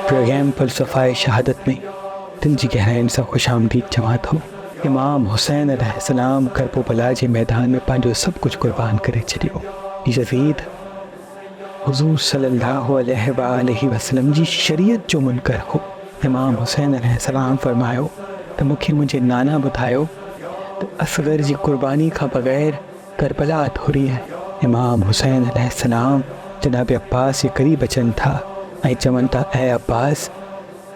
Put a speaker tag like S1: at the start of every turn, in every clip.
S1: Programme फ़लसफ़ाए शहादत में दिल जी गहराइनि सां खुश आमदीद चवां थो। इमाम हुसैन अलैहिस्सलाम करबला जे मैदान में पंहिंजो सभु कुझु क़ुर्बान करे छॾियो। यज़ीद हुज़ूर सल्लल्लाहु अलैहि वसल्लम जी शरीयत जो मुनकर हो। इमाम हुसैन अलैहिस्सलाम फरमायो त मूंखे मुंहिंजे नाना ॿुधायो त असगर जी क़ुर्बानी खां बग़ैर करबला अधूरी आहे। इमाम हुसैन अलैहिस्सलाम जनाब अब्बास जे क़रीब अचनि था ऐं चवनि था, ऐं अब्बास,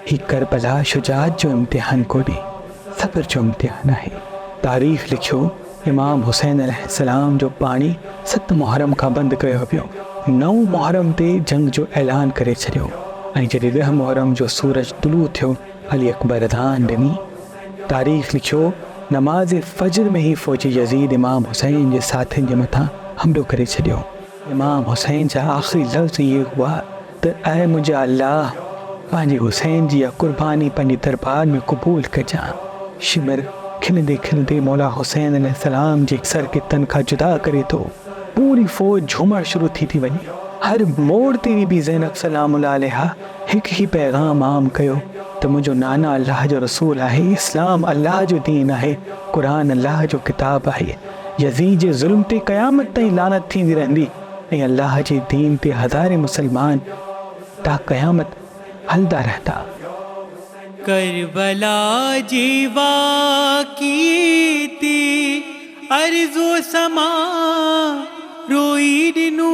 S1: ही करबला शुजात जो इम्तिहान कोन्हे, सब्र जो इम्तिहान आहे। तारीख़ लिखियो इमाम हुसैन अलैहिस्सलाम जो पाणी 7 मुहर्रम खां बंदि कयो वियो। 9 मुहर्रम ते जंग जो ऐलान करे छॾियो ऐं जॾहिं 10 मुहर्रम जो सूरज तुलू थियो, अली अकबर अज़ान ॾिनी। तारीख़ लिखियो नमाज़ फ़ज्र में ही फ़ौज यज़ीद इमाम हुसैन जे साथियुनि जे मथां हमलो करे छॾियो। इमाम हुसैन जा आख़िरी लफ़्ज़ इहे हुआ त ऐं मुंहिंजा अल्लाह, पंहिंजे हुसैन जी क़ुर्बानी पंहिंजे दरबार में क़बूल कजां। शिमर खिलंदे खिलंदे मौला हुसैन अलैहिस्सलाम जे सर के तन खां जुदा करे थो। पूरी फ़ौज झूमण शुरू थी वञे। हर मोड़ ते बि ज़ैनब सलामुल्लाह अलैहा हिकु ही पैगाम आम कयो त मुंहिंजो नाना अल्लाह जो रसूल आहे, इस्लाम अल्लाह जो दीन आहे, क़ुरान अल्लाह जो किताब आहे। यज़ीद जे ज़ुल्म ते क़यामत ताईं लानत थींदी रहंदी ऐं अल्लाह जे दीन ते हज़ारे मुसलमान ता क़यामत हलदा रहंदा।
S2: करबला जीवा कीती अर्ज़ो समा रोई दिनू।